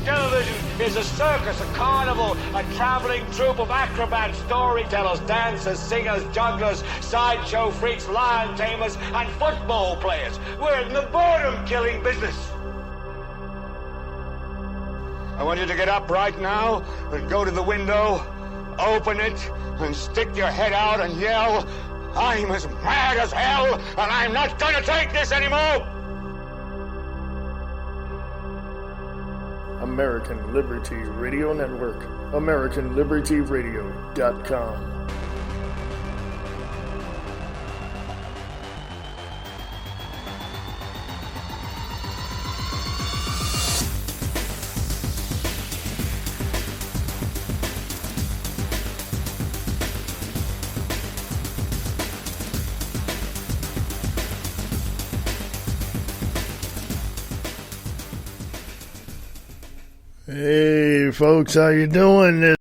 Television is a circus, a carnival, a traveling troupe of acrobats, storytellers, dancers, singers, jugglers, sideshow freaks, lion tamers, and football players. We're in the boredom-killing business. I want you to get up right now and go to the window, open it, and stick your head out and yell, "I'm as mad as hell, and I'm not going to take this anymore!" American Liberty Radio Network, AmericanLibertyRadio.com. Hey folks, how you doing?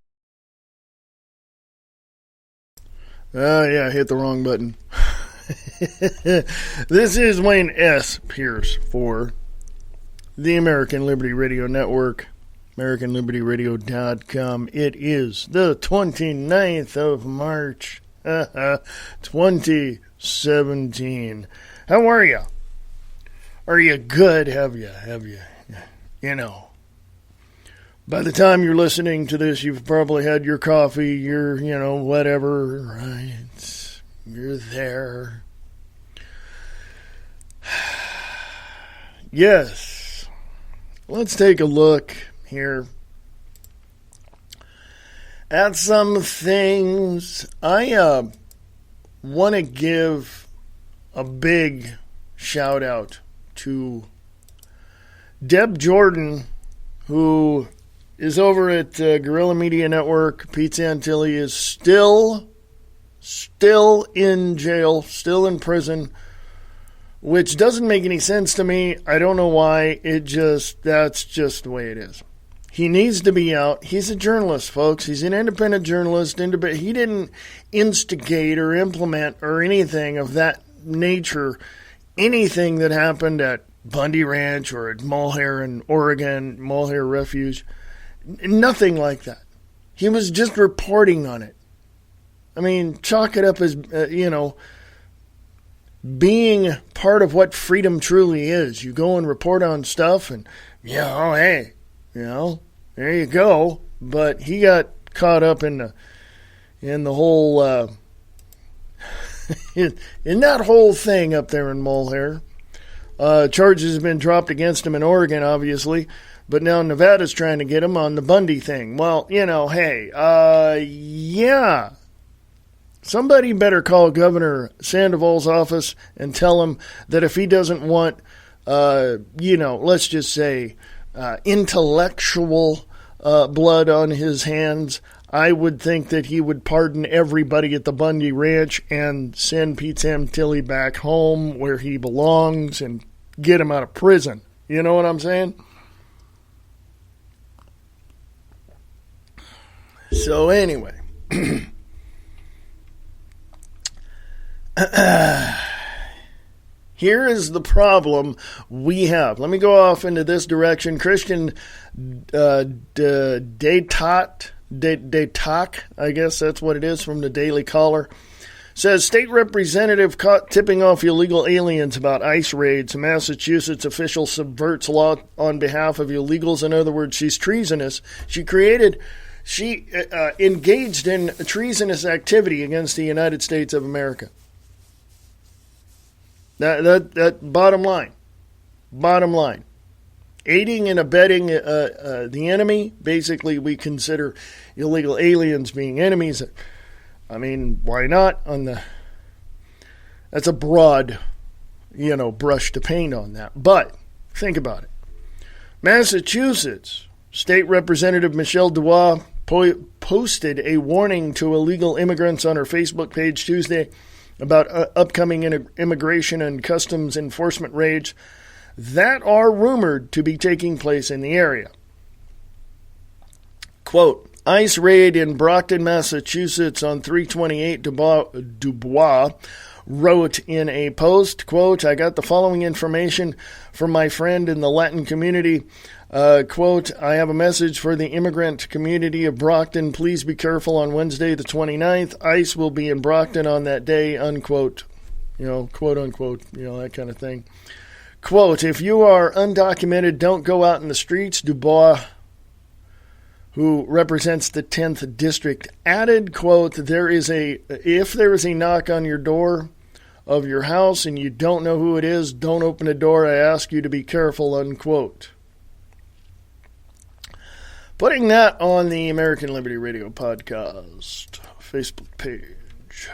Yeah, I hit the wrong button. This is Wayne S. Pierce for the American Liberty Radio Network, AmericanLibertyRadio.com. It is the 29th of March, 2017. How are you? Are you good? Have you, you know. By the time you're listening to this, you've probably had your coffee, your, whatever, right? You're there. Yes. Let's take a look here at some things. I want to give a big shout out to Deb Jordan, who is over at Guerrilla Media Network. Pete Santilli is still in jail, still in prison, which doesn't make any sense to me. I don't know why. That's just the way it is. He needs to be out. He's a journalist, folks. He's an independent journalist. He didn't instigate or implement or anything of that nature, anything that happened at Bundy Ranch or at Mulhare in Oregon, Mulhare Refuge. Nothing like that. He was just reporting on it. I mean, chalk it up as, being part of what freedom truly is. You go and report on stuff and, hey, there you go. But he got caught up in the whole, in that whole thing up there in Mulhare. Charges have been dropped against him in Oregon, obviously. But now Nevada's trying to get him on the Bundy thing. Well, somebody better call Governor Sandoval's office and tell him that if he doesn't want, let's just say, intellectual blood on his hands, I would think that he would pardon everybody at the Bundy Ranch and send Pete Santilli back home where he belongs and get him out of prison. You know what I'm saying? So anyway, here is the problem we have. Let me go off into this direction. Christian Daytak, I guess that's what it is, from the Daily Caller, says state representative caught tipping off illegal aliens about ICE raids. Massachusetts official subverts law on behalf of illegals. In other words, she's treasonous. She engaged in treasonous activity against the United States of America. That bottom line. Aiding and abetting the enemy. Basically, we consider illegal aliens being enemies. I mean, why not? That's a broad, brush to paint on that. But think about it. Massachusetts State Representative Michelle Dubois posted a warning to illegal immigrants on her Facebook page Tuesday about upcoming immigration and customs enforcement raids that are rumored to be taking place in the area. Quote, ICE raid in Brockton, Massachusetts on 3/28, Dubois wrote in a post, quote, I got the following information from my friend in the Latin community. Quote, I have a message for the immigrant community of Brockton. Please be careful on Wednesday the 29th. ICE will be in Brockton on that day, unquote. Quote unquote, that kind of thing. Quote, if you are undocumented, don't go out in the streets. Dubois, who represents the 10th district, added, quote, if there is a knock on your door of your house and you don't know who it is, don't open the door. I ask you to be careful, unquote. Putting that on the American Liberty Radio podcast Facebook page.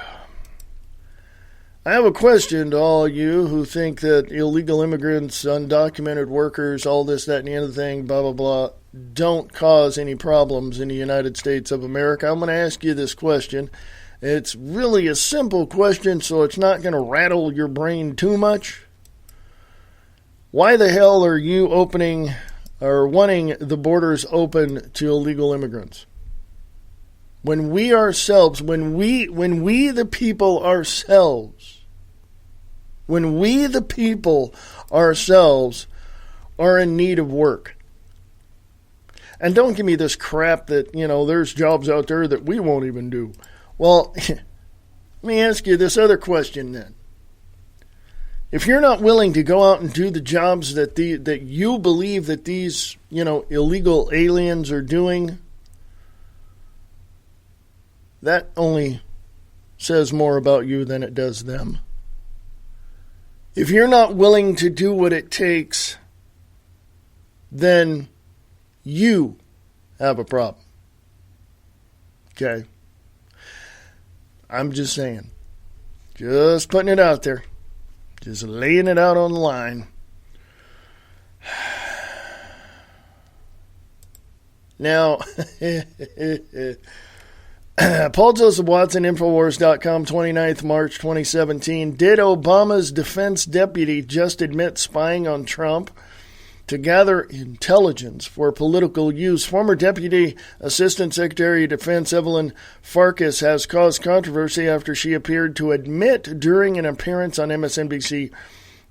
I have a question to all you who think that illegal immigrants, undocumented workers, all this, that, and the other thing, blah, blah, blah, don't cause any problems in the United States of America. I'm going to ask you this question. It's really a simple question, so it's not going to rattle your brain too much. Why the hell are you opening or wanting the borders open to illegal immigrants? When we ourselves, when we the people ourselves are in need of work. And don't give me this crap that, there's jobs out there that we won't even do. Well, let me ask you this other question then. If you're not willing to go out and do the jobs that you believe that these, illegal aliens are doing, that only says more about you than it does them. If you're not willing to do what it takes, then you have a problem. Okay? I'm just saying. Just putting it out there. Just laying it out on the line. Now, Paul Joseph Watson, Infowars.com, 29th March 2017. Did Obama's defense deputy just admit spying on Trump to gather intelligence for political use? Former Deputy Assistant Secretary of Defense Evelyn Farkas has caused controversy after she appeared to admit during an appearance on MSNBC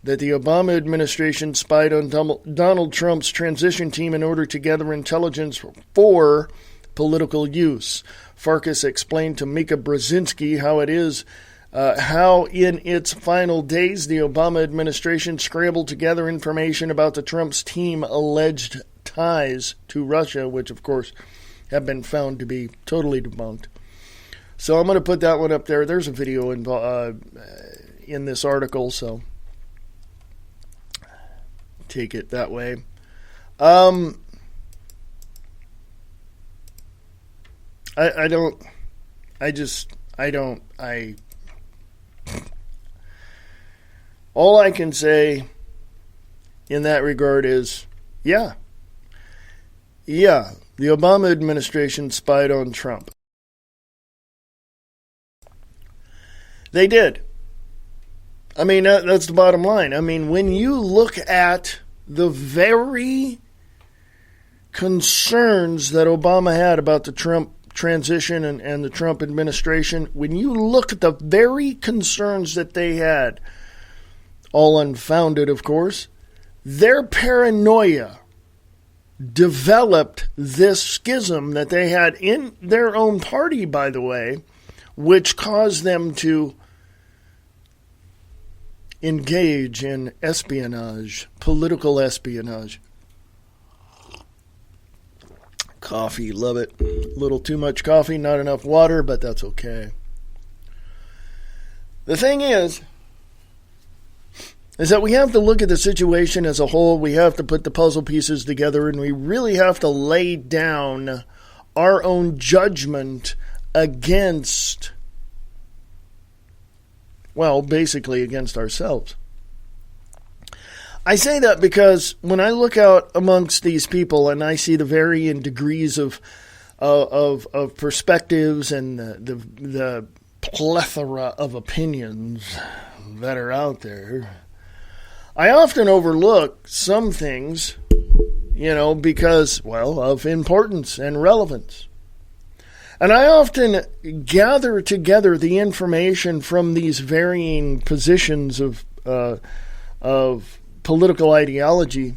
that the Obama administration spied on Donald Trump's transition team in order to gather intelligence for political use. Farkas explained to Mika Brzezinski how in its final days the Obama administration scrambled to gather information about the Trump's team alleged ties to Russia, which of course have been found to be totally debunked. So I'm going to put that one up there. There's a video in this article, so take it that way. All I can say in that regard is, yeah, the Obama administration spied on Trump. They did. I mean, that's the bottom line. I mean, when you look at the very concerns that Obama had about the Trump transition and the Trump administration, when you look at the very concerns that they had, all unfounded, of course, their paranoia developed this schism that they had in their own party, by the way, which caused them to engage in espionage, political espionage. Coffee, love it. A little too much coffee, not enough water, but that's okay. The thing is that we have to look at the situation as a whole. We have to put the puzzle pieces together, and we really have to lay down our own judgment against, well, basically against ourselves. I say that because when I look out amongst these people and I see the varying degrees of perspectives and the plethora of opinions that are out there, I often overlook some things, because, well, of importance and relevance. And I often gather together the information from these varying positions of political ideology.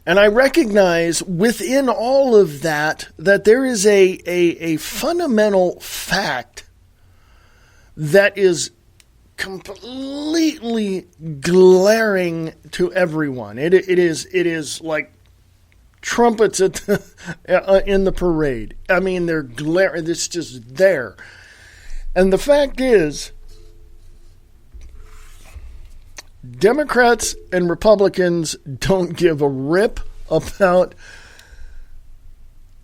And I recognize within all of that there is a fundamental fact that is completely glaring to everyone. It is like trumpets at in the parade. I mean, they're glaring. It's just there. And the fact is, Democrats and Republicans don't give a rip about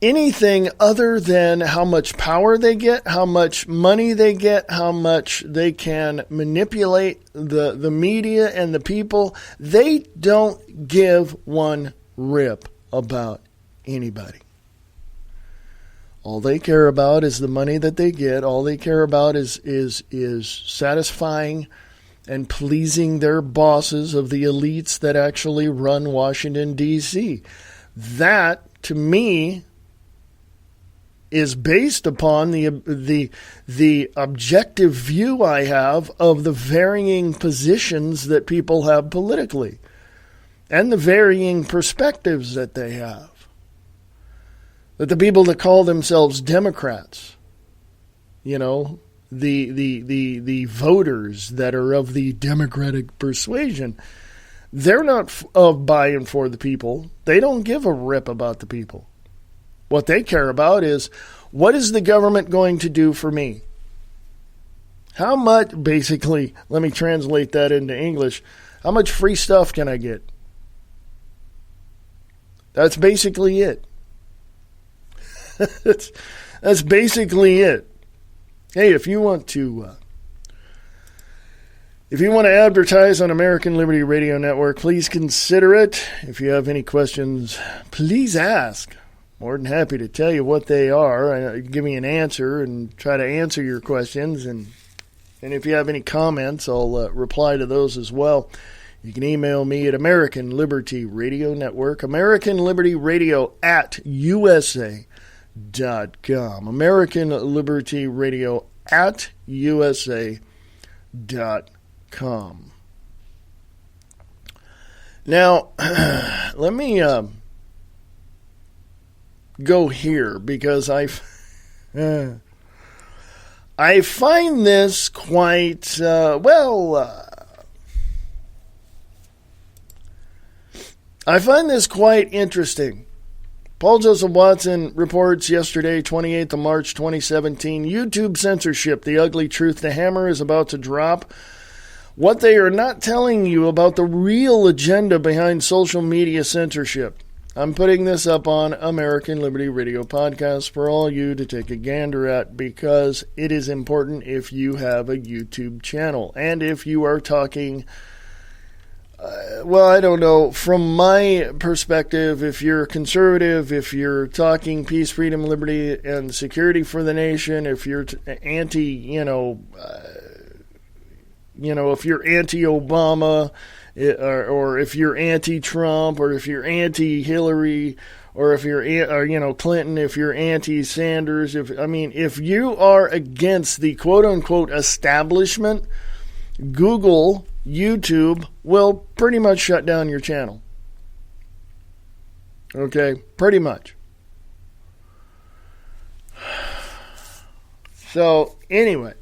anything other than how much power they get, how much money they get, how much they can manipulate the media and the people. They don't give one rip about anybody. All they care about is the money that they get. All they care about is satisfying and pleasing their bosses of the elites that actually run Washington, D.C. That, to me, is based upon the objective view I have of the varying positions that people have politically and the varying perspectives that they have. That the people that call themselves Democrats, the voters that are of the Democratic persuasion, they're not of by and for the people. They don't give a rip about the people. What they care about is, what is the government going to do for me? How much, basically, let me translate that into English, how much free stuff can I get? That's basically it. That's basically it. Hey, if you want to advertise on American Liberty Radio Network, please consider it. If you have any questions, please ask. More than happy to tell you what they are. Give me an answer and try to answer your questions. And if you have any comments, I'll reply to those as well. You can email me at American Liberty Radio Network, American Liberty Radio at USA.com. American Liberty Radio at USA.com. Now, let me go here because I find this quite, I find this quite interesting. Paul Joseph Watson reports yesterday, 28th of March, 2017, YouTube censorship, the ugly truth. The hammer is about to drop. What they are not telling you about the real agenda behind social media censorship. I'm putting this up on American Liberty Radio Podcast for all you to take a gander at, because it is important if you have a YouTube channel. And if you are talking, I don't know, from my perspective, if you're you're if you're talking peace, freedom, liberty, and security for the nation, if you're if you're anti-Obama, or if you're anti-Trump, or if you're anti-Hillary, or if you're Clinton, if you're anti-Sanders, if you are against the quote-unquote establishment, Google, YouTube will pretty much shut down your channel. Okay, pretty much. So, anyway,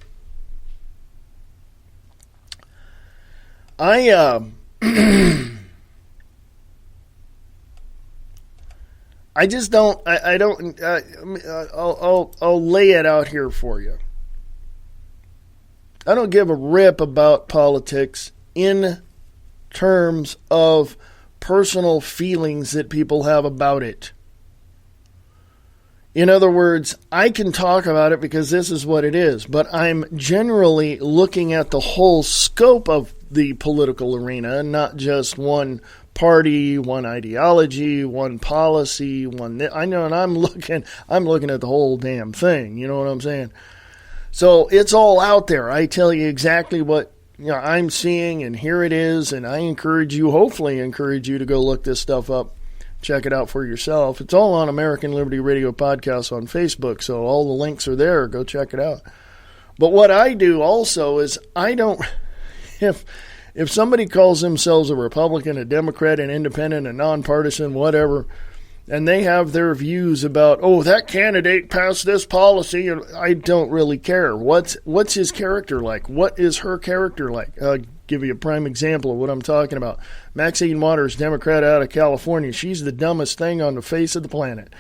I just don't, I'll lay it out here for you. I don't give a rip about politics in terms of personal feelings that people have about it. In other words, I can talk about it because this is what it is, but I'm generally looking at the whole scope of the political arena, not just one party, one ideology, one policy, I know, and I'm looking at the whole damn thing, you know what I'm saying? So it's all out there. I tell you exactly what I'm seeing, and here it is, and I hopefully encourage you to go look this stuff up. check it out for yourself. It's all on American Liberty Radio Podcast on Facebook, so all the links are there. Go check it out. But what I do also is I don't, if somebody calls themselves a Republican, a Democrat, an independent, a nonpartisan, whatever, and they have their views about, oh, that candidate passed this policy, and I don't really care. What's his character like? What is her character like? I'll give you a prime example of what I'm talking about. Maxine Waters, Democrat out of California. She's the dumbest thing on the face of the planet.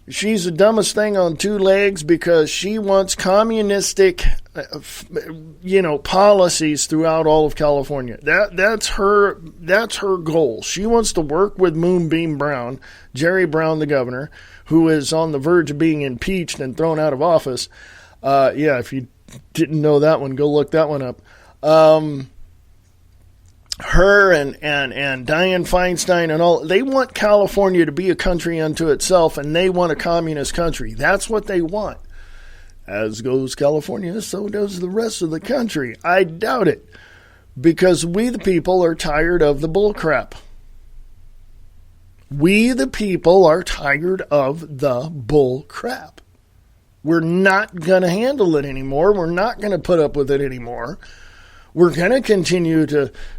She's the dumbest thing on two legs because she wants communistic, policies throughout all of California. That's her goal. She wants to work with Moonbeam Brown, Jerry Brown, the governor, who is on the verge of being impeached and thrown out of office. If you didn't know that one, go look that one up. Her and Dianne Feinstein and all, they want California to be a country unto itself, and they want a communist country. That's what they want. As goes California, so does the rest of the country. I doubt it, because we the people are tired of the bull crap. We the people are tired of the bull crap. We're not going to handle it anymore. We're not going to put up with it anymore. We're going to continue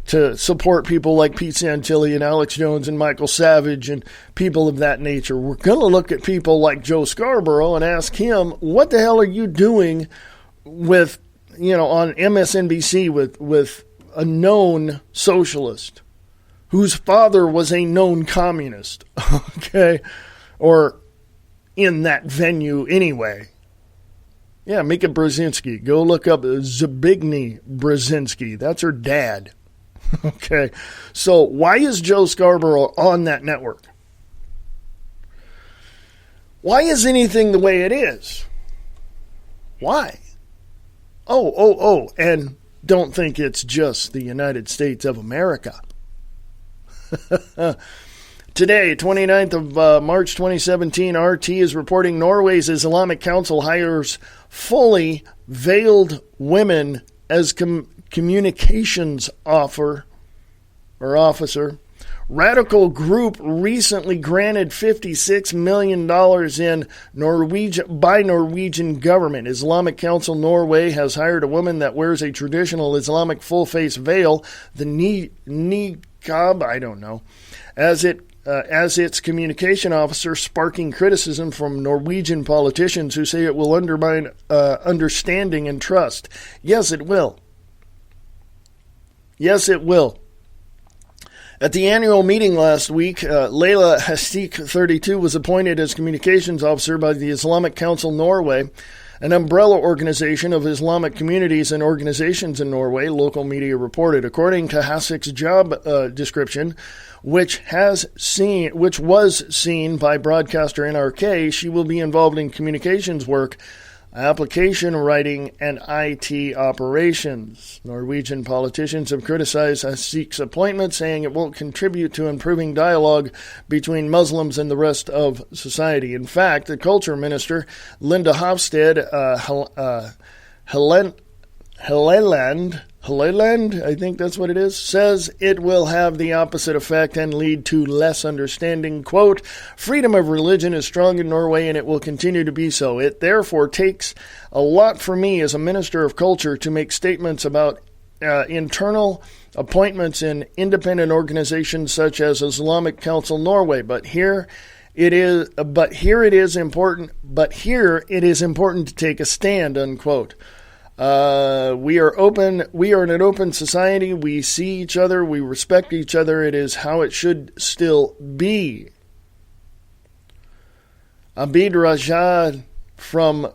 to support people like Pete Santilli and Alex Jones and Michael Savage and people of that nature. We're going to look at people like Joe Scarborough and ask him, what the hell are you doing with, on MSNBC with a known socialist whose father was a known communist, okay? Or in that venue anyway. Yeah, Mika Brzezinski. Go look up Zbigniew Brzezinski. That's her dad. Okay. So why is Joe Scarborough on that network? Why is anything the way it is? Why? Oh, and don't think it's just the United States of America. Today, 29th of March 2017, RT is reporting Norway's Islamic Council hires fully veiled women as communications officer. Radical group recently granted $56 million by Norwegian government. Islamic Council Norway has hired a woman that wears a traditional Islamic full-face veil, the niqab, I don't know, as its communication officer, sparking criticism from Norwegian politicians who say it will undermine understanding and trust. Yes, it will. Yes, it will. At the annual meeting last week, Leila Hasik, 32, was appointed as communications officer by the Islamic Council Norway, an umbrella organization of Islamic communities and organizations in Norway, local media reported. According to Hasik's job description, which was seen by broadcaster NRK, she will be involved in communications work, application writing, and IT operations. Norwegian politicians have criticized Hasik's appointment, saying it won't contribute to improving dialogue between Muslims and the rest of society. In fact, the culture minister, Linda Hofstad Helleland, I think that's what it is, says it will have the opposite effect and lead to less understanding. Quote, freedom of religion is strong in Norway and it will continue to be so. It therefore takes a lot for me as a minister of culture to make statements about internal appointments in independent organizations such as Islamic Council Norway. But here it is important to take a stand, unquote. We are open. We are in an open society. We see each other. We respect each other. It is how it should still be. Abid Rajad from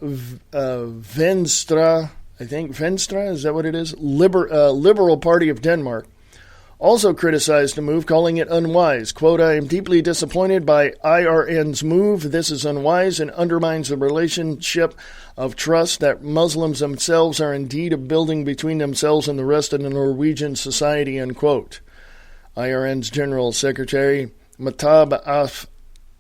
Venstre, I think Venstre, is that what it is? Liberal Party of Denmark, also criticized the move, calling it unwise. Quote, I am deeply disappointed by ALRN's move. This is unwise and undermines the relationship of trust that Muslims themselves are indeed building between themselves and the rest of the Norwegian society, unquote. ALRN's General Secretary, Mahtab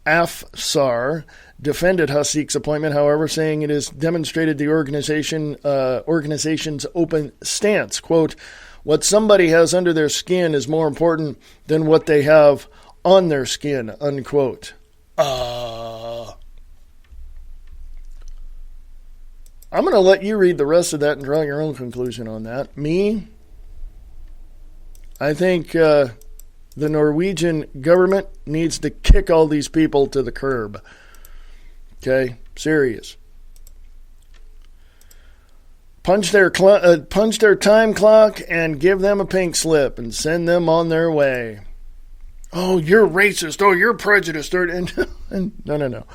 Afsar, defended Hasik's appointment, however, saying it has demonstrated the organization's open stance. Quote, what somebody has under their skin is more important than what they have on their skin, unquote. I'm going to let you read the rest of that and draw your own conclusion on that. Me, I think the Norwegian government needs to kick all these people to the curb. Okay? Serious. Punch their time clock and give them a pink slip and send them on their way. Oh, you're racist. Oh, you're prejudiced. No.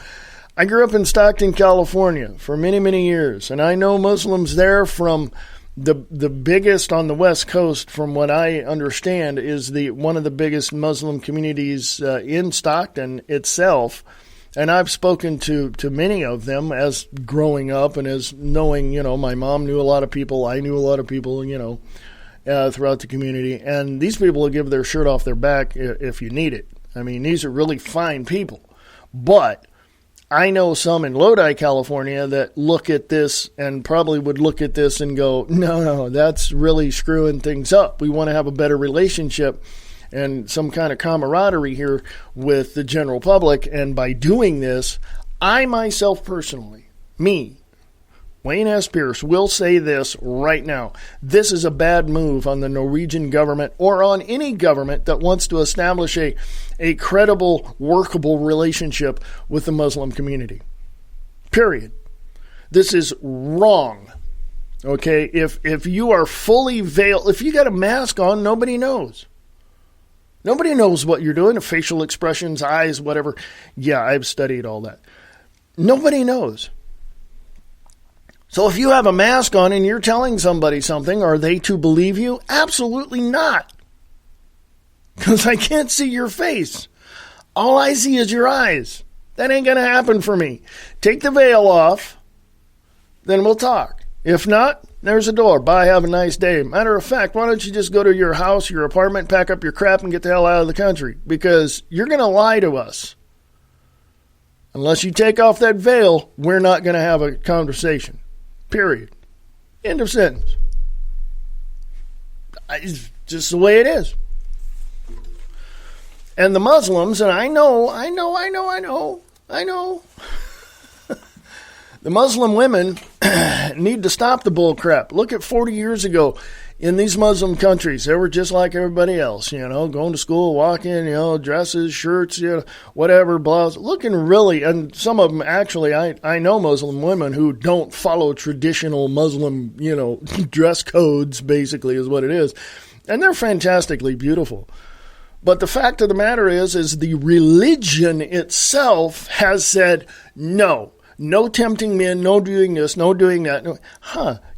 I grew up in Stockton, California for many, many years, and I know Muslims there from the biggest on the West Coast, from what I understand, is one of the biggest Muslim communities in Stockton itself. And I've spoken to many of them as growing up and as knowing, my mom knew a lot of people, I knew a lot of people, throughout the community. And these people will give their shirt off their back if you need it. I mean, these are really fine people. But I know some in Lodi, California that look at this and probably would look at this and go, no, that's really screwing things up. We want to have a better relationship and some kind of camaraderie here with the general public. And by doing this, I myself personally, Wayne S. Pierce, will say this right now. This is a bad move on the Norwegian government or on any government that wants to establish a credible, workable relationship with the Muslim community. Period. This is wrong. Okay? If you are fully veiled, if you got a mask on, nobody knows. Nobody knows what you're doing, facial expressions, eyes, whatever. Yeah, I've studied all that. Nobody knows. So if you have a mask on and you're telling somebody something, are they to believe you? Absolutely not. Because I can't see your face. All I see is your eyes. That ain't going to happen for me. Take the veil off, then we'll talk. If not, there's a door. Bye, have a nice day. Matter of fact, why don't you just go to your house, your apartment, pack up your crap, and get the hell out of the country? Because you're going to lie to us. Unless you take off that veil, we're not going to have a conversation. Period. End of sentence. It's just the way it is. And the Muslims, and I know. The Muslim women need to stop the bull crap. Look at 40 years ago in these Muslim countries. They were just like everybody else, going to school, walking, dresses, shirts, whatever, blouse, looking really, and some of them actually, I know Muslim women who don't follow traditional Muslim, dress codes, basically is what it is. And they're fantastically beautiful. But the fact of the matter is the religion itself has said no. No tempting men, no doing this, no doing that. No.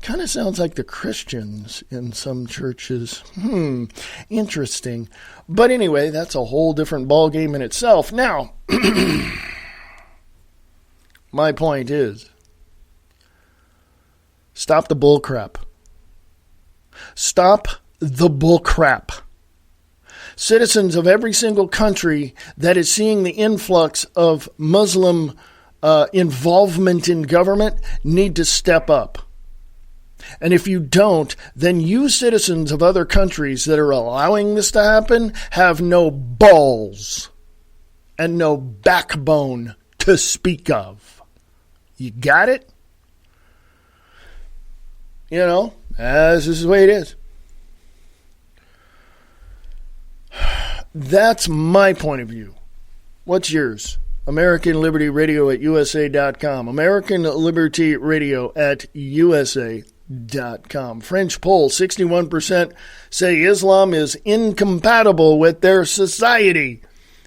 Kind of sounds like the Christians in some churches. Interesting. But anyway, that's a whole different ballgame in itself. Now, my point is, stop the bull crap. Stop the bull crap. Citizens of every single country that is seeing the influx of Muslim involvement in government need to step up. And if you don't, then you citizens of other countries that are allowing this to happen have no balls and no backbone to speak of. You got it? This is the way it is. That's my point of view. What's yours? American Liberty Radio at USA.com. American Liberty Radio at USA.com. French poll, 61% say Islam is incompatible with their society.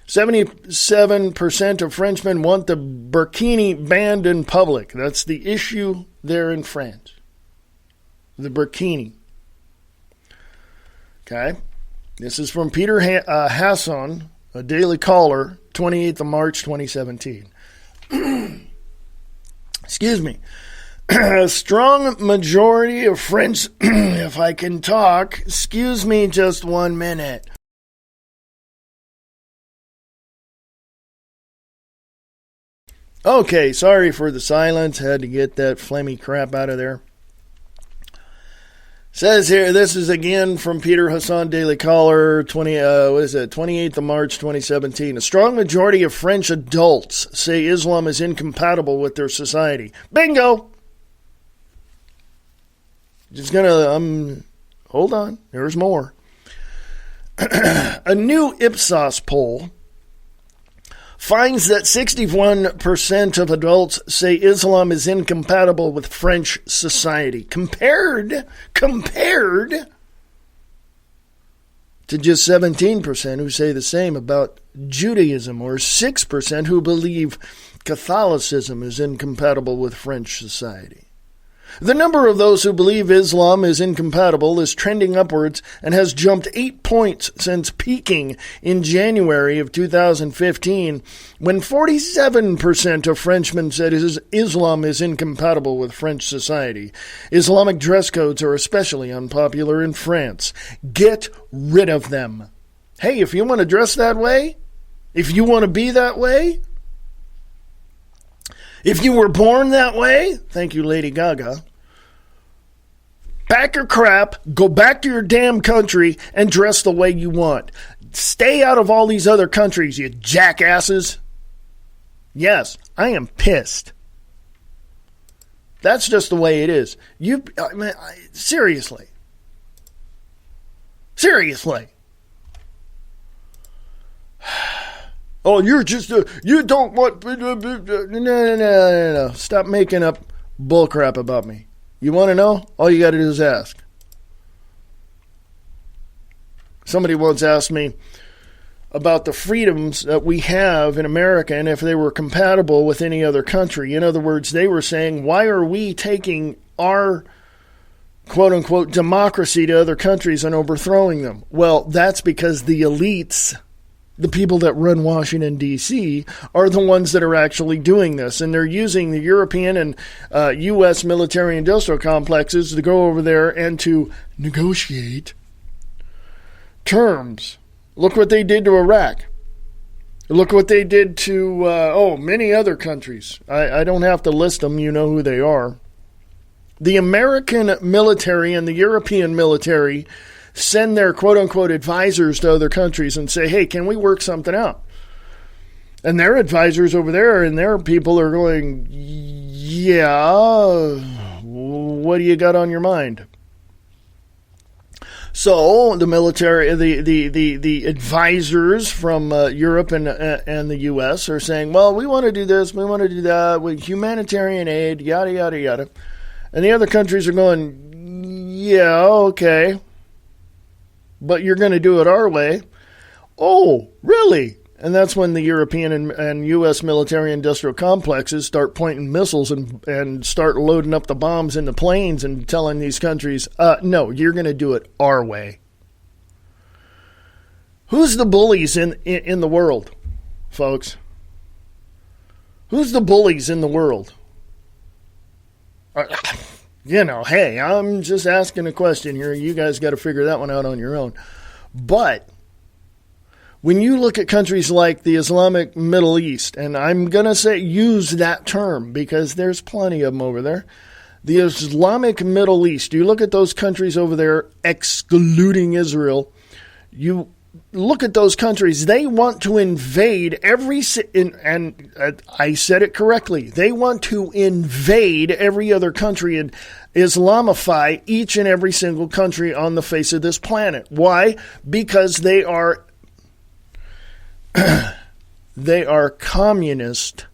77% of Frenchmen want the burkini banned in public. That's the issue there in France. The burkini. Okay. This is from Peter Hasson, a Daily Caller, 28th of March, 2017. Excuse me. A strong majority of French, if I can talk, excuse me just 1 minute. Okay, sorry for the silence. Had to get that phlegmy crap out of there. Says here, this is again from Peter Hassan Daily Caller, 28th of March, 2017. A strong majority of French adults say Islam is incompatible with their society. Bingo! Just gonna, hold on, there's more. A new Ipsos poll finds that 61% of adults say Islam is incompatible with French society, compared to just 17% who say the same about Judaism, or 6% who believe Catholicism is incompatible with French society. The number of those who believe Islam is incompatible is trending upwards and has jumped 8 points since peaking in January of 2015, when 47% of Frenchmen said Islam is incompatible with French society. Islamic dress codes are especially unpopular in France. Get rid of them. Hey, if you want to dress that way, if you want to be that way, if you were born that way, thank you, Lady Gaga, pack your crap, go back to your damn country, and dress the way you want. Stay out of all these other countries, you jackasses. Yes, I am pissed. That's just the way it is. Seriously. Seriously. Oh, you're just, you don't want, no. Stop making up bullcrap about me. You want to know? All you got to do is ask. Somebody once asked me about the freedoms that we have in America and if they were compatible with any other country. In other words, they were saying, why are we taking our quote-unquote democracy to other countries and overthrowing them? Well, that's because the elites, the people that run Washington, D.C., are the ones that are actually doing this. And they're using the European and U.S. military-industrial complexes to go over there and to negotiate terms. Look what they did to Iraq. Look what they did to, many other countries. I don't have to list them. You know who they are. The American military and the European military send their quote-unquote advisors to other countries and say, hey, can we work something out? And their advisors over there and their people are going, yeah, what do you got on your mind? So the military, the advisors from Europe and the U.S. are saying, well, we want to do this, we want to do that, with humanitarian aid, yada, yada, yada. And the other countries are going, yeah, okay, but you're going to do it our way. Oh, really? And that's when the European and U.S. military-industrial complexes start pointing missiles and start loading up the bombs in the planes and telling these countries, no, you're going to do it our way. Who's the bullies in the world, folks? Who's the bullies in the world? Hey, I'm just asking a question here. You guys got to figure that one out on your own. But when you look at countries like the Islamic Middle East, and I'm going to use that term because there's plenty of them over there. The Islamic Middle East, you look at those countries over there, excluding Israel, you look at those countries, they want to invade and I said it correctly, they want to invade every other country and Islamify each and every single country on the face of this planet. Why? Because they are communist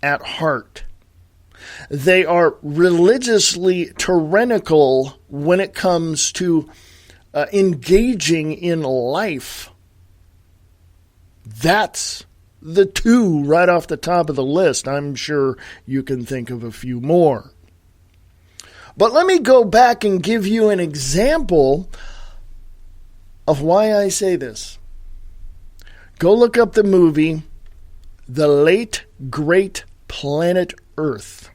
at heart. They are religiously tyrannical when it comes to engaging in life. That's the two right off the top of the list. I'm sure you can think of a few more. But let me go back and give you an example of why I say this. Go look up the movie, The Late Great Planet Earth.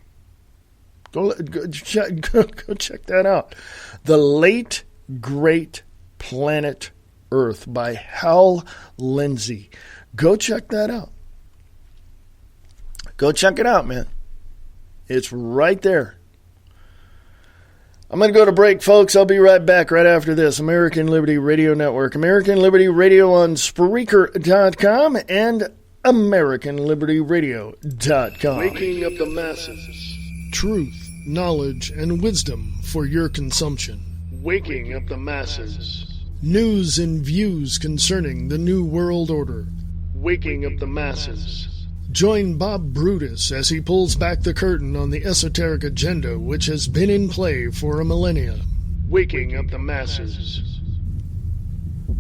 Go check that out. The Late Great Planet Earth by Hal Lindsey. Go check that out. Go check it out, man. It's right there. I'm going to go to break, folks. I'll be right back right after this. American Liberty Radio Network. American Liberty Radio on Spreaker.com and AmericanLibertyRadio.com. Waking up the masses. Truth, knowledge, and wisdom for your consumption. Waking up the masses. News and views concerning the New World Order. Waking up the masses. Join Bob Brutus as he pulls back the curtain on the esoteric agenda which has been in play for a millennia. Waking up the masses.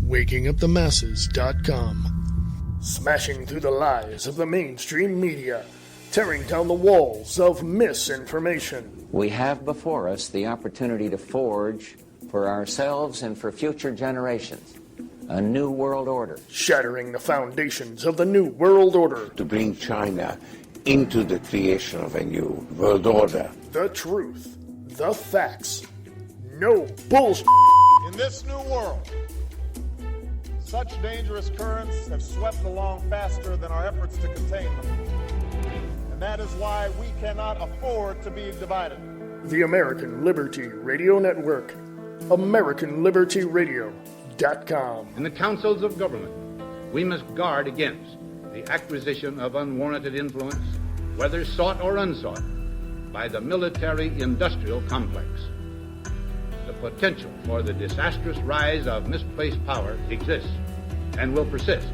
WakingUpTheMasses.com. Smashing through the lies of the mainstream media, tearing down the walls of misinformation. We have before us the opportunity to forge for ourselves and for future generations a new world order. Shattering the foundations of the New World Order. To bring China into the creation of a new world order. The truth, the facts, no bullshit. In this new world, such dangerous currents have swept along faster than our efforts to contain them. And that is why we cannot afford to be divided. The American Liberty Radio Network. AmericanLibertyRadio.com. In the councils of government, we must guard against the acquisition of unwarranted influence, whether sought or unsought, by the military-industrial complex. The potential for the disastrous rise of misplaced power exists and will persist.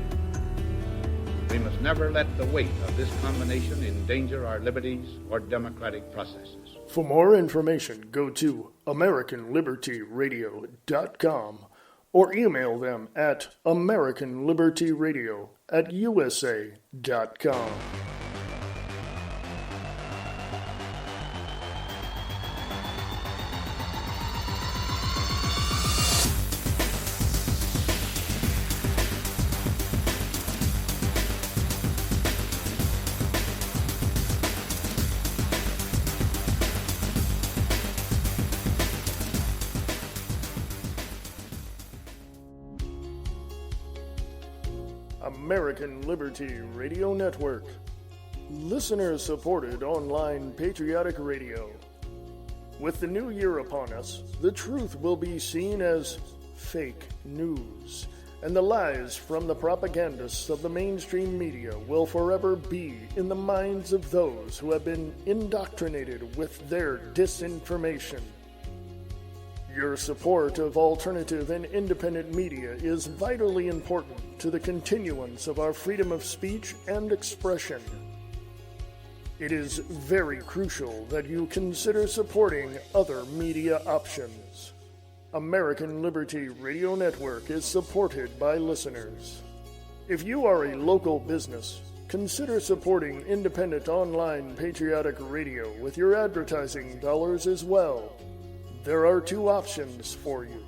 We must never let the weight of this combination endanger our liberties or democratic processes. For more information, go to AmericanLibertyRadio.com or email them at AmericanLibertyRadio@USA.com. American Liberty Radio Network. Listener-supported online patriotic radio. With the new year upon us, the truth will be seen as fake news, and the lies from the propagandists of the mainstream media will forever be in the minds of those who have been indoctrinated with their disinformation. Your support of alternative and independent media is vitally important to the continuance of our freedom of speech and expression. It is very crucial that you consider supporting other media options. American Liberty Radio Network is supported by listeners. If you are a local business, consider supporting independent online patriotic radio with your advertising dollars as well. There are two options for you.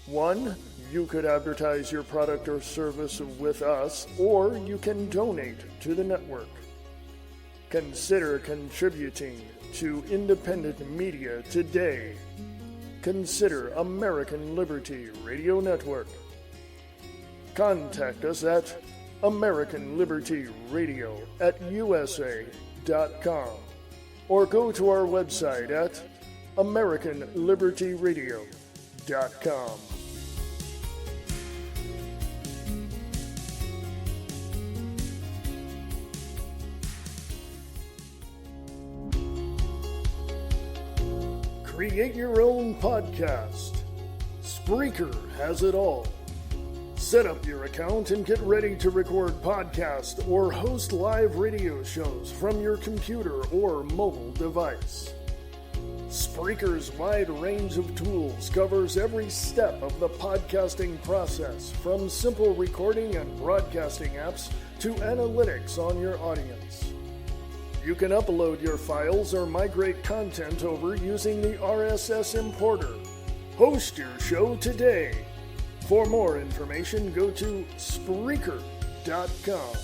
One, you could advertise your product or service with us, or you can donate to the network. Consider contributing to independent media today. Consider American Liberty Radio Network. Contact us at AmericanLibertyRadio@USA.com or go to our website at AmericanLibertyRadio.com. Create your own podcast. Spreaker has it all. Set up your account and get ready to record podcasts or host live radio shows from your computer or mobile device. Spreaker's wide range of tools covers every step of the podcasting process, from simple recording and broadcasting apps to analytics on your audience. You can upload your files or migrate content over using the RSS importer. Host your show today. For more information, go to Spreaker.com.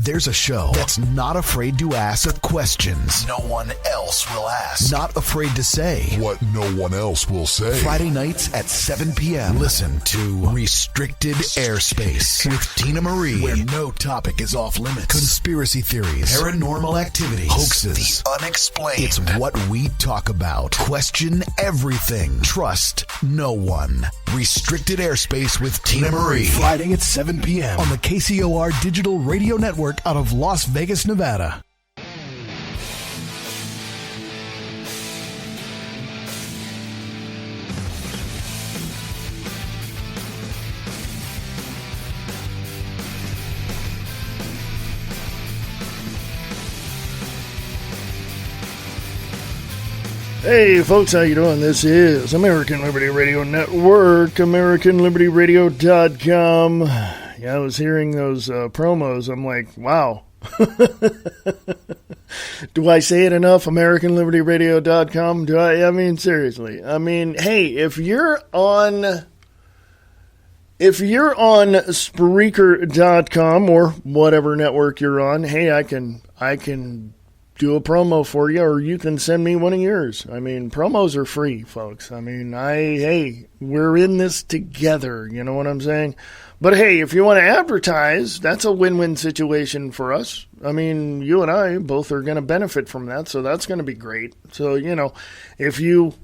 There's a show that's not afraid to ask questions no one else will ask. Not afraid to say what no one else will say. Friday nights at 7 p.m. Listen to Restricted Airspace with Tina Marie, where no topic is off limits. Conspiracy theories, paranormal activities, hoaxes, the unexplained. It's what we talk about. Question everything. Trust no one. Restricted Airspace with Tina Marie. Friday at 7 p.m. on the KCOR Digital Radio Network out of Las Vegas, Nevada. Hey folks, how you doing? This is American Liberty Radio Network, AmericanLibertyRadio.com. Yeah, I was hearing those promos. I'm like, wow. Do I say it enough? AmericanLibertyRadio.com? Do I mean, seriously. I mean, hey, if you're on Spreaker.com or whatever network you're on, hey, I can do a promo for you, or you can send me one of yours. I mean, promos are free, folks. I mean, hey, we're in this together. You know what I'm saying? But hey, if you want to advertise, that's a win-win situation for us. I mean, you and I both are going to benefit from that, so that's going to be great. So, if you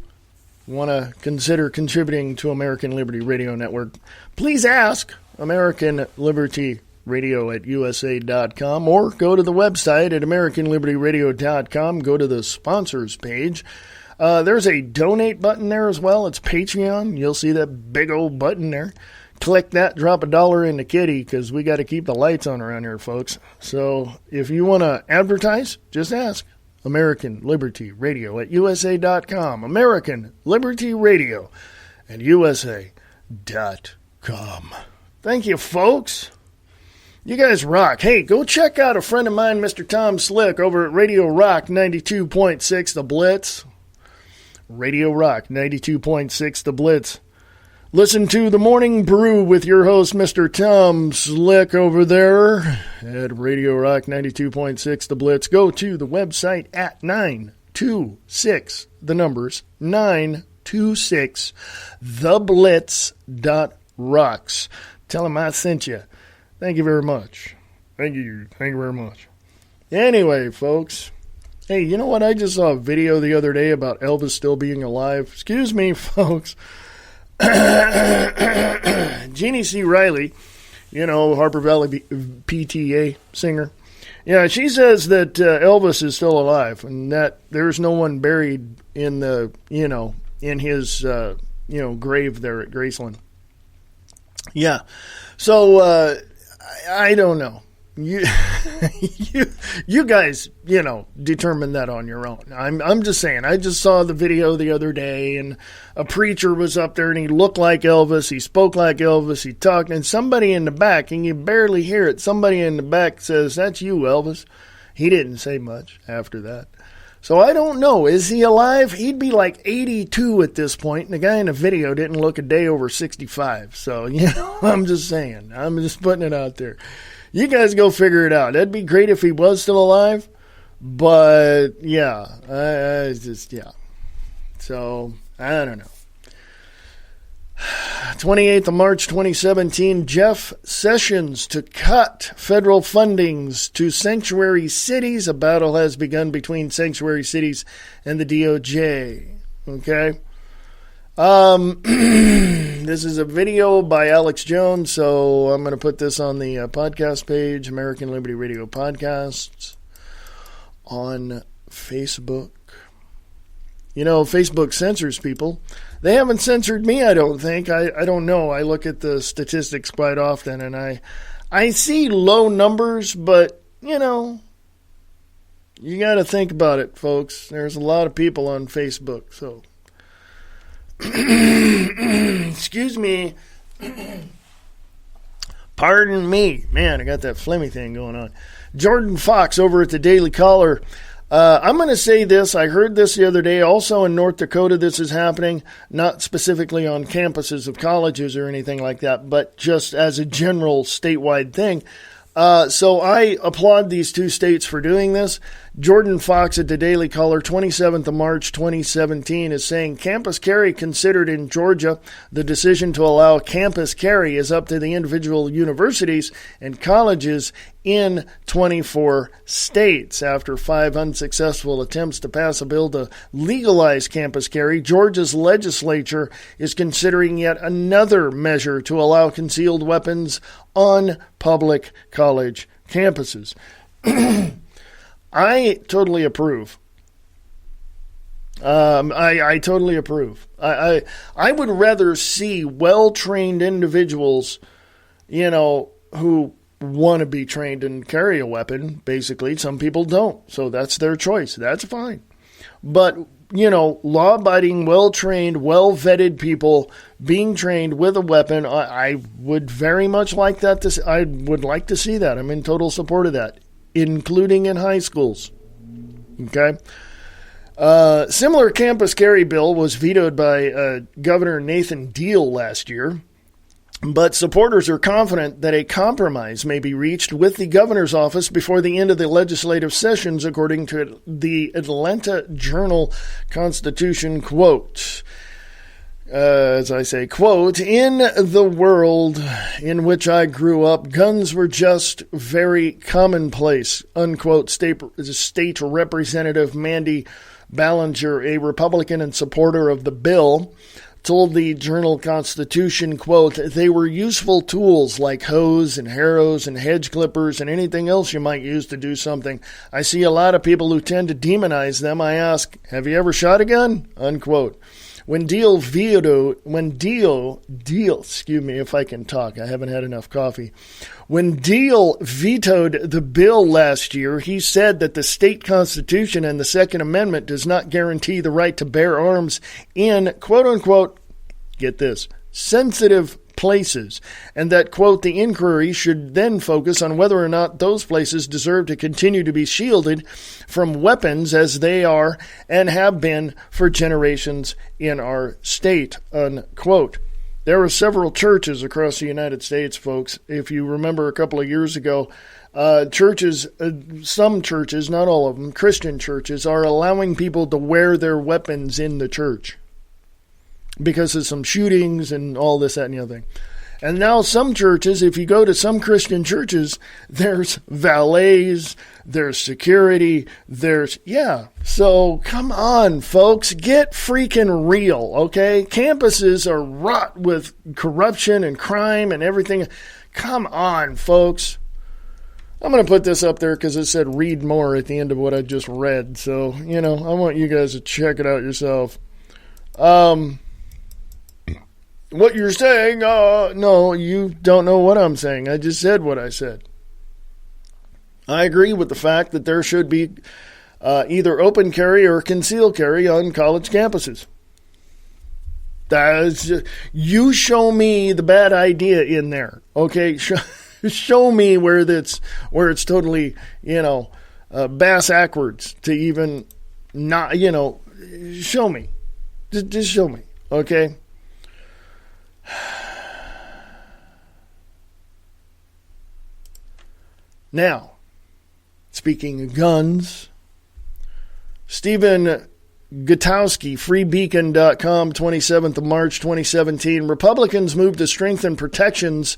want to consider contributing to American Liberty Radio Network, please ask American Liberty Radio at USA.com, or go to the website at AmericanLibertyRadio.com. Go to the sponsors page. There's a donate button there as well. It's Patreon. You'll see that big old button there. Click that, drop $1 in the kitty, because we got to keep the lights on around here, folks. So if you want to advertise, just ask American Liberty Radio at USA.com. American Liberty Radio at USA.com. Thank you, folks. You guys rock. Hey, go check out a friend of mine, Mr. Tom Slick, over at Radio Rock 92.6 The Blitz. Radio Rock 92.6 The Blitz. Listen to The Morning Brew with your host, Mr. Tom Slick, over there at Radio Rock 92.6 The Blitz. Go to the website at 926, the numbers, 926, theblitz.rocks. Tell them I sent you. Thank you very much. Thank you very much. Anyway, folks. Hey, you know what? I just saw a video the other day about Elvis still being alive. Excuse me, folks. Jeannie C. Riley, Harper Valley PTA singer. Yeah, she says that Elvis is still alive and that there's no one buried in the, in his, grave there at Graceland. Yeah. So, I don't know. You guys, determine that on your own. I'm just saying. I just saw the video the other day, and a preacher was up there, and he looked like Elvis. He spoke like Elvis. He talked, and somebody in the back, and you barely hear it. Somebody in the back says, "That's you, Elvis." He didn't say much after that. So I don't know. Is he alive? He'd be like 82 at this point, and the guy in the video didn't look a day over 65. So, I'm just saying. I'm just putting it out there. You guys go figure it out. That'd be great if he was still alive. But, yeah. So, I don't know. 28th of March 2017, Jeff Sessions to cut federal fundings to sanctuary cities. A battle has begun between sanctuary cities and the DOJ. Okay? This is a video by Alex Jones, so I'm going to put this on the podcast page, American Liberty Radio Podcasts, on Facebook. Facebook censors people. They haven't censored me, I don't think. I don't know. I look at the statistics quite often, and I see low numbers, but, you got to think about it, folks. There's a lot of people on Facebook, so. Excuse me. Pardon me. Man, I got that phlegmy thing going on. Jordan Fox over at the Daily Caller. I'm going to say this. I heard this the other day. Also in North Dakota, this is happening, not specifically on campuses of colleges or anything like that, but just as a general statewide thing. So I applaud these two states for doing this. Jordan Fox at the Daily Caller, 27th of March, 2017, is saying campus carry considered in Georgia. The decision to allow campus carry is up to the individual universities and colleges in 24 states. After 5 unsuccessful attempts to pass a bill to legalize campus carry, Georgia's legislature is considering yet another measure to allow concealed weapons on public college campuses. I totally approve. I totally approve. I would rather see well-trained individuals, who want to be trained and carry a weapon. Basically, some people don't, so that's their choice. That's fine. But, law-abiding, well-trained, well-vetted people being trained with a weapon, I would very much like that. I would like to see that. I'm in total support of that, including in high schools. Okay? Similar campus carry bill was vetoed by Governor Nathan Deal last year, but supporters are confident that a compromise may be reached with the governor's office before the end of the legislative sessions, according to the Atlanta Journal-Constitution, quote. As I say, quote, "In the world in which I grew up, guns were just very commonplace," unquote. State Representative Mandy Ballinger, a Republican and supporter of the bill, told the Journal-Constitution, quote, "They were useful tools like hoes and harrows and hedge clippers and anything else you might use to do something. I see a lot of people who tend to demonize them. I ask, have you ever shot a gun?" Unquote. When Deal, excuse me if I can talk, I haven't had enough coffee. When Deal vetoed the bill last year, he said that the state constitution and the Second Amendment does not guarantee the right to bear arms in, quote unquote, get this, sensitive places, and that, quote, the inquiry should then focus on whether or not those places deserve to continue to be shielded from weapons as they are and have been for generations in our state, unquote. There are several churches across the United States, folks. If you remember a couple of years ago, some churches, not all of them, Christian churches, are allowing people to wear their weapons in the church because of some shootings and all this, that, and the other thing. And now some churches, if you go to some Christian churches, there's valets, there's security, So come on, folks, get freaking real, okay? Campuses are wrought with corruption and crime and everything. Come on, folks. I'm going to put this up there because it said read more at the end of what I just read. So, I want you guys to check it out yourself. What you're saying, no, you don't know what I'm saying. I just said what I said. I agree with the fact that there should be either open carry or concealed carry on college campuses. You show me the bad idea in there, okay? Show me where it's totally, bass backwards to even not, show me. Just show me, okay? Now, speaking of guns, Stephen Gutowski, freebeacon.com, 27th of March, 2017. Republicans move to strengthen protections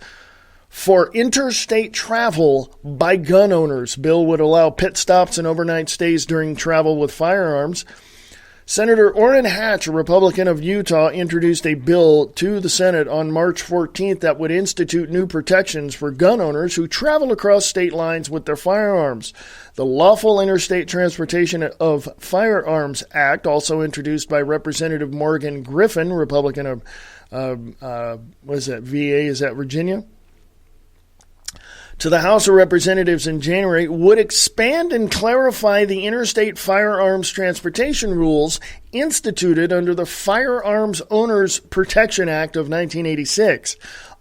for interstate travel by gun owners. Bill would allow pit stops and overnight stays during travel with firearms. Senator Orrin Hatch, a Republican of Utah, introduced a bill to the Senate on March 14th that would institute new protections for gun owners who travel across state lines with their firearms. The Lawful Interstate Transportation of Firearms Act, also introduced by Representative Morgan Griffin, Republican of, VA, is that Virginia? To the House of Representatives in January, would expand and clarify the interstate firearms transportation rules instituted under the Firearms Owners Protection Act of 1986.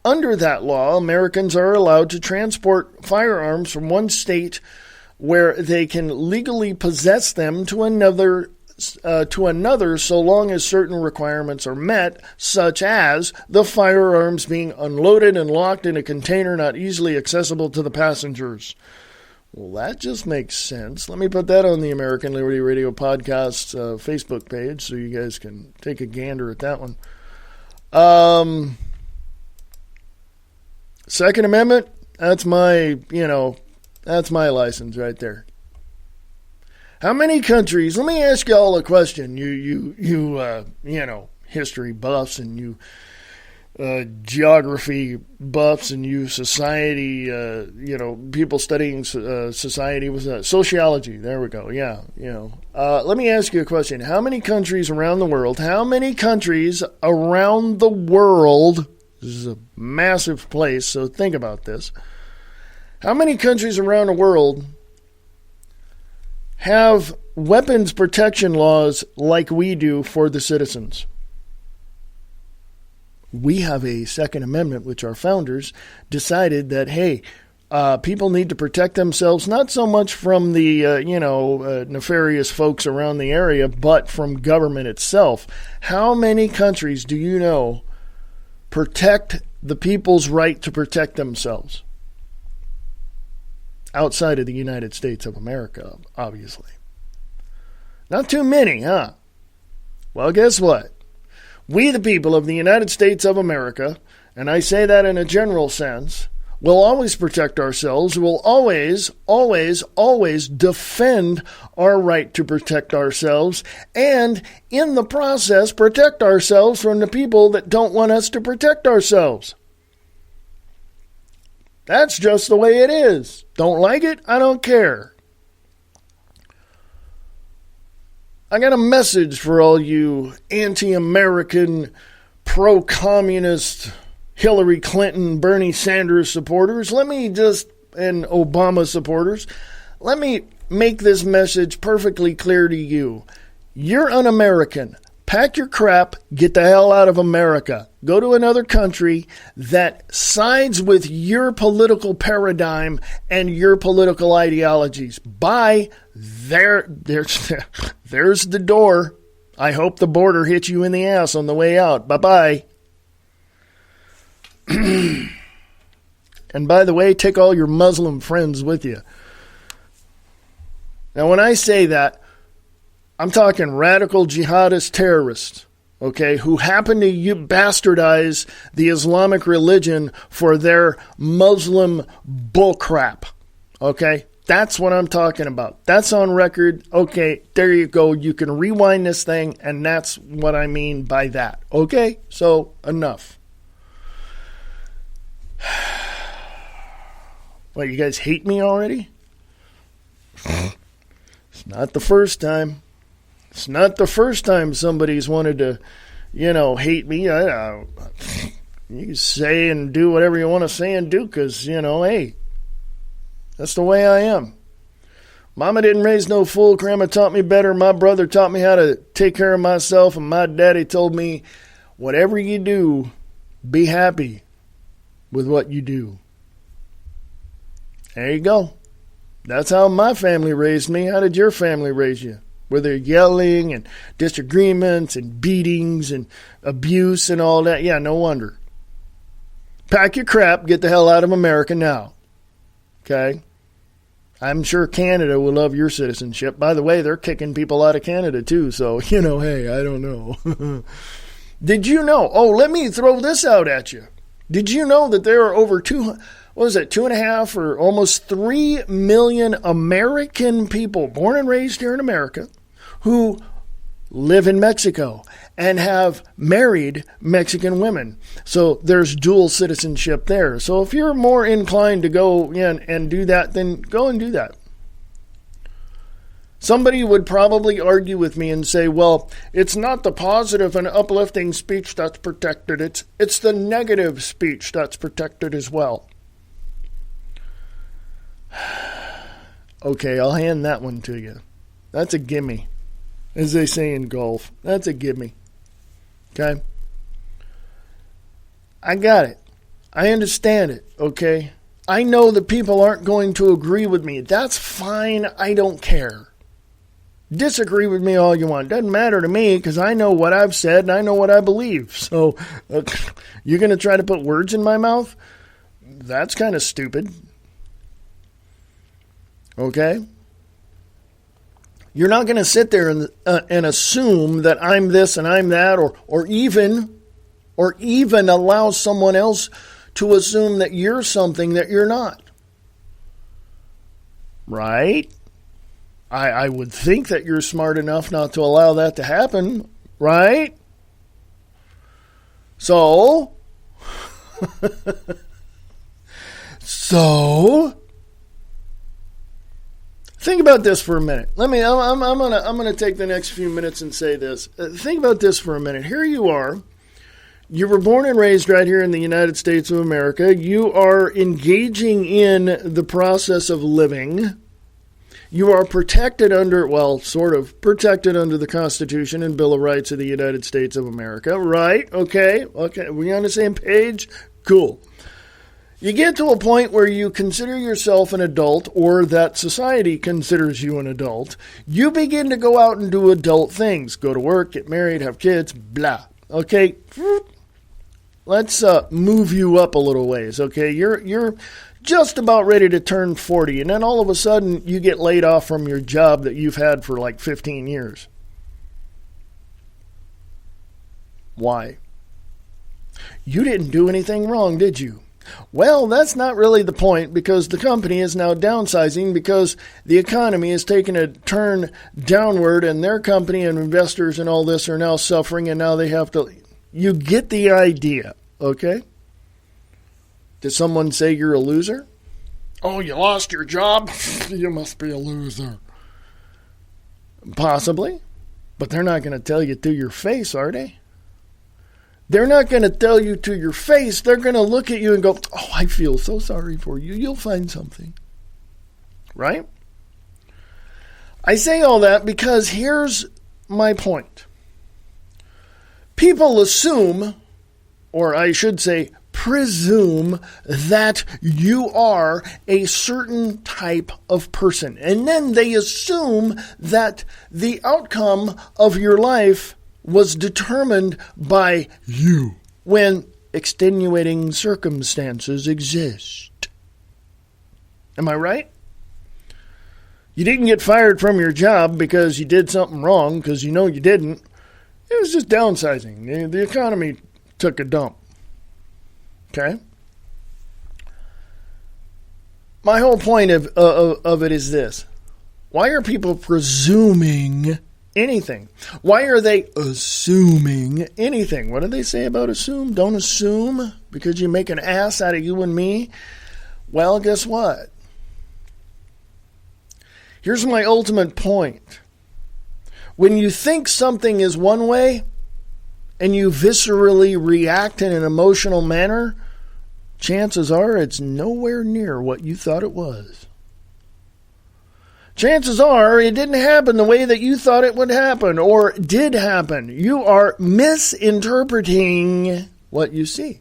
Under that law, Americans are allowed to transport firearms from one state where they can legally possess them to another to another so long as certain requirements are met, such as the firearms being unloaded and locked in a container not easily accessible to the passengers. Well, that just makes sense. Let me put that on the American Liberty Radio Podcast Facebook page so you guys can take a gander at that one. Second Amendment, that's my license right there. How many countries, let me ask you all a question, you history buffs and you geography buffs and you society, people studying society, was that sociology? There we go. Yeah. Let me ask you a question. How many countries around the world, this is a massive place, so think about this. How many countries around the world have weapons protection laws like we do for the citizens? We have a Second Amendment, which our founders decided that, hey, people need to protect themselves, not so much from the, nefarious folks around the area, but from government itself. How many countries do you know protect the people's right to protect themselves? Outside of the United States of America, obviously. Not too many, huh? Well, guess what? We, the people of the United States of America, and I say that in a general sense, will always protect ourselves, will always, always, always defend our right to protect ourselves, and in the process, protect ourselves from the people that don't want us to protect ourselves. That's just the way it is. Don't like it? I don't care. I got a message for all you anti-American, pro-communist, Hillary Clinton, Bernie Sanders supporters. And Obama supporters. Let me make this message perfectly clear to you. You're un-American. Pack your crap, get the hell out of America. Go to another country that sides with your political paradigm and your political ideologies. Bye. There's the door. I hope the border hits you in the ass on the way out. Bye-bye. And by the way, take all your Muslim friends with you. Now, when I say that, I'm talking radical jihadist terrorists, okay, who happen to bastardize the Islamic religion for their Muslim bullcrap, okay? That's what I'm talking about. That's on record. Okay, there you go. You can rewind this thing, and that's what I mean by that, okay? So, enough. What, you guys hate me already? It's not the first time. It's not the first time somebody's wanted to, hate me. You can say and do whatever you want to say and do because, hey, that's the way I am. Mama didn't raise no fool. Grandma taught me better. My brother taught me how to take care of myself. And my daddy told me, whatever you do, be happy with what you do. There you go. That's how my family raised me. How did your family raise you? Were there yelling and disagreements and beatings and abuse and all that? Yeah, no wonder. Pack your crap, get the hell out of America now. Okay? I'm sure Canada will love your citizenship. By the way, they're kicking people out of Canada too, so, hey, I don't know. Did you know? Oh, let me throw this out at you. Did you know that there are over 2.5 or almost 3 million American people born and raised here in America who live in Mexico and have married Mexican women. So there's dual citizenship there. So if you're more inclined to go in and do that, then go and do that. Somebody would probably argue with me and say, well, it's not the positive and uplifting speech that's protected. It's the negative speech that's protected as well. Okay, I'll hand that one to you. That's a gimme. As they say in golf, that's a gimme. Okay? I got it. I understand it, okay? I know that people aren't going to agree with me. That's fine. I don't care. Disagree with me all you want. Doesn't matter to me because I know what I've said and I know what I believe. So you're going to try to put words in my mouth? That's kind of stupid. Okay? You're not going to sit there and assume that I'm this and I'm that, or even allow someone else to assume that you're something that you're not. Right? I would think that you're smart enough not to allow that to happen, right? So, think about this for a minute. I'm gonna take the next few minutes and say this. Think about this for a minute. Here you are. You were born and raised right here in the United States of America. You are engaging in the process of living. You are protected under, sort of protected under the Constitution and Bill of Rights of the United States of America, right? Okay. We on the same page? Cool. You get to a point where you consider yourself an adult, or that society considers you an adult. You begin to go out and do adult things. Go to work, get married, have kids, blah. Okay? Let's move you up a little ways, okay? You're just about ready to turn 40, and then all of a sudden you get laid off from your job that you've had for like 15 years. Why? You didn't do anything wrong, did you? Well, that's not really the point, because the company is now downsizing because the economy is taking a turn downward, and their company and investors and all this are now suffering, and now they have to... You get the idea, okay? Did someone say you're a loser? Oh, you lost your job? You must be a loser. Possibly. But they're not going to tell you to your face, are they? They're not going to tell you to your face. They're going to look at you and go, oh, I feel so sorry for you. You'll find something. Right? I say all that because here's my point. People assume, or I should say presume, that you are a certain type of person. And then they assume that the outcome of your life was determined by you when extenuating circumstances exist. Am I right? You didn't get fired from your job because you did something wrong, because you know you didn't. It was just downsizing. The economy took a dump. Okay? My whole point of it is this. Why are people presuming anything? Why are they assuming anything? What do they say about assume? Don't assume because you make an ass out of you and me. Well, guess what? Here's my ultimate point. When you think something is one way and you viscerally react in an emotional manner, chances are it's nowhere near what you thought it was. Chances are it didn't happen the way that you thought it would happen or did happen. You are misinterpreting what you see.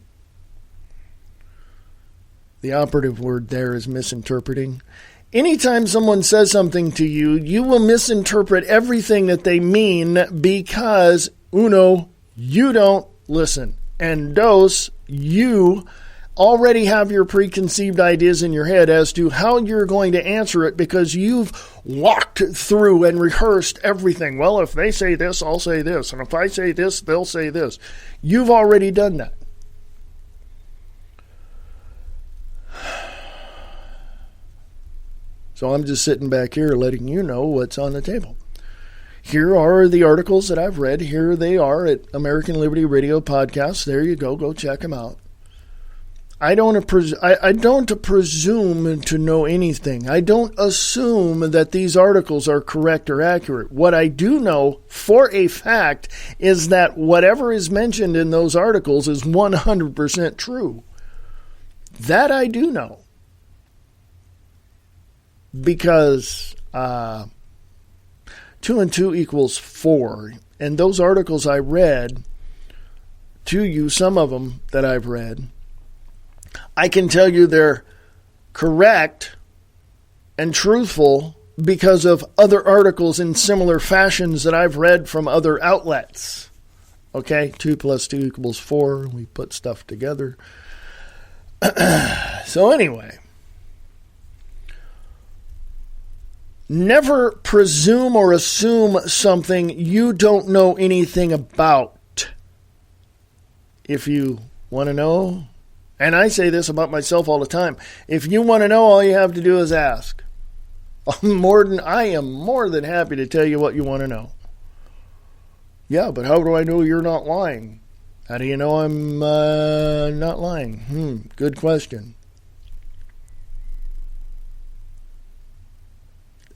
The operative word there is misinterpreting. Anytime someone says something to you, you will misinterpret everything that they mean because, uno, you don't listen. And dos, you already have your preconceived ideas in your head as to how you're going to answer it because you've walked through and rehearsed everything. Well, if they say this, I'll say this. And if I say this, they'll say this. You've already done that. So I'm just sitting back here letting you know what's on the table. Here are the articles that I've read. Here they are at American Liberty Radio Podcast. There you go. Go check them out. I don't presume to know anything. I don't assume that these articles are correct or accurate. What I do know for a fact is that whatever is mentioned in those articles is 100% true. That I do know. Because 2 and 2 equals 4. And those articles I read to you, some of them that I've read, I can tell you they're correct and truthful because of other articles in similar fashions that I've read from other outlets. Okay, 2 + 2 = 4. We put stuff together. So anyway, never presume or assume something you don't know anything about. If you want to know, and I say this about myself all the time, if you want to know, all you have to do is ask. I am more than happy to tell you what you want to know. Yeah, but how do I know you're not lying? How do you know I'm not lying? Good question.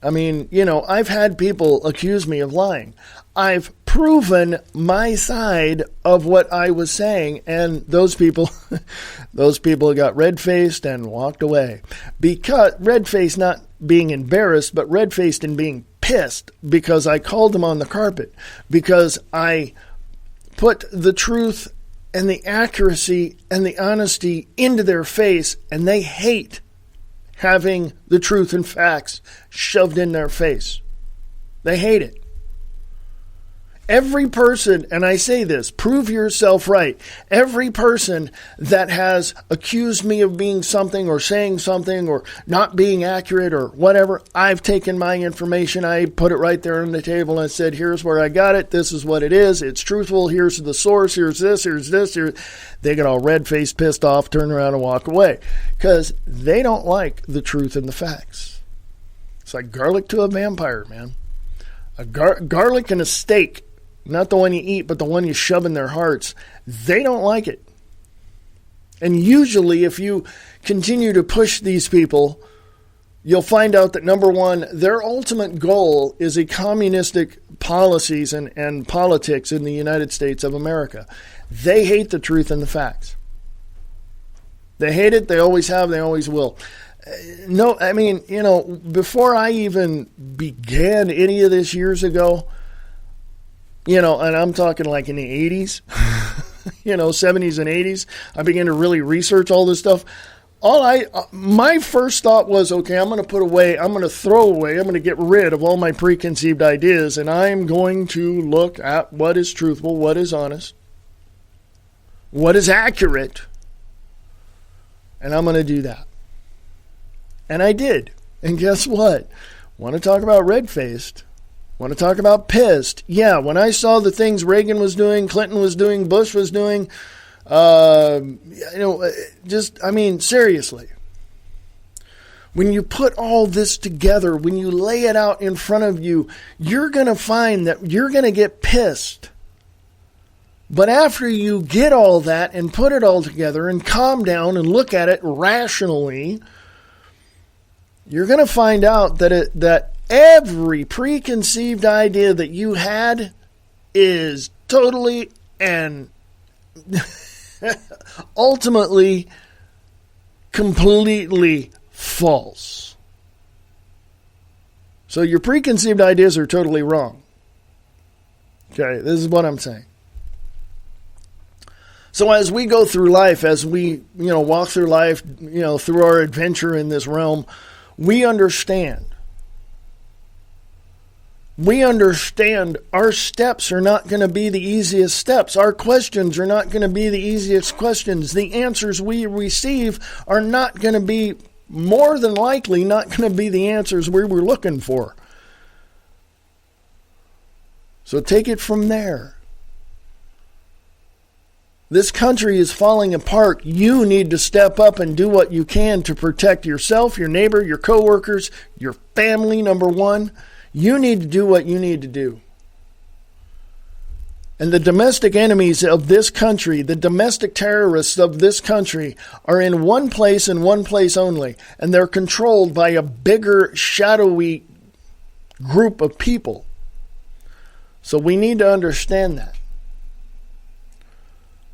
I mean, I've had people accuse me of lying. I've proven my side of what I was saying, and those people got red-faced and walked away. Because red-faced not being embarrassed, but red-faced and being pissed because I called them on the carpet, because I put the truth and the accuracy and the honesty into their face, and they hate having the truth and facts shoved in their face. They hate it. Every person, and I say this, prove yourself right. Every person that has accused me of being something or saying something or not being accurate or whatever, I've taken my information, I put it right there on the table and said, here's where I got it, this is what it is, it's truthful, here's the source, here's this, here. They get all red-faced, pissed off, turn around and walk away because they don't like the truth and the facts. It's like garlic to a vampire, man. Garlic and a steak. Not the one you eat, but the one you shove in their hearts. They don't like it. And usually, if you continue to push these people, you'll find out that, number one, their ultimate goal is a communistic policies and politics in the United States of America. They hate the truth and the facts. They hate it. They always have. They always will. No, I mean, before I even began any of this years ago, and I'm talking like in the 80s, 70s and 80s, I began to really research all this stuff. My first thought was, okay, I'm going to throw away, I'm going to get rid of all my preconceived ideas, and I'm going to look at what is truthful, what is honest, what is accurate, and I'm going to do that. And I did. And guess what? Want to talk about red-faced? Want to talk about pissed? Yeah, when I saw the things Reagan was doing, Clinton was doing, Bush was doing, seriously. When you put all this together, when you lay it out in front of you, you're going to find that you're going to get pissed. But after you get all that and put it all together and calm down and look at it rationally, you're going to find out that every preconceived idea that you had is totally and ultimately completely false. So your preconceived ideas are totally wrong. Okay, this is what I'm saying. So as we go through life, as we, walk through life, through our adventure in this realm, we understand our steps are not going to be the easiest steps. Our questions are not going to be the easiest questions. The answers we receive are not going to be, more than likely, not going to be the answers we were looking for. So take it from there. This country is falling apart. You need to step up and do what you can to protect yourself, your neighbor, your coworkers, your family, number one. You need to do what you need to do. And the domestic enemies of this country, the domestic terrorists of this country, are in one place and one place only. And they're controlled by a bigger, shadowy group of people. So we need to understand that.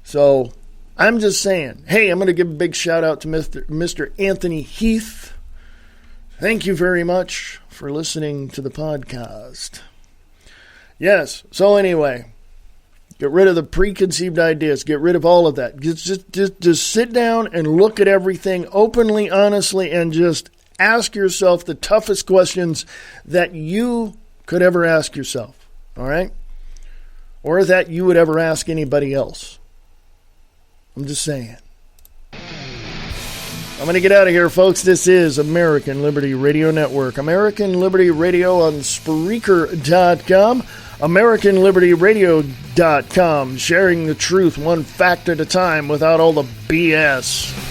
So I'm just saying, hey, I'm going to give a big shout out to Mr. Anthony Heath. Thank you very much for listening to the podcast. Yes, so anyway, get rid of the preconceived ideas. Get rid of all of that. Just sit down and look at everything openly, honestly, and just Ask yourself the toughest questions that you could ever ask yourself, all right? Or that you would ever ask anybody else. I'm just saying. I'm going to get out of here, folks. This is American Liberty Radio Network. American Liberty Radio on Spreaker.com. AmericanLibertyRadio.com. Sharing the truth one fact at a time without all the BS.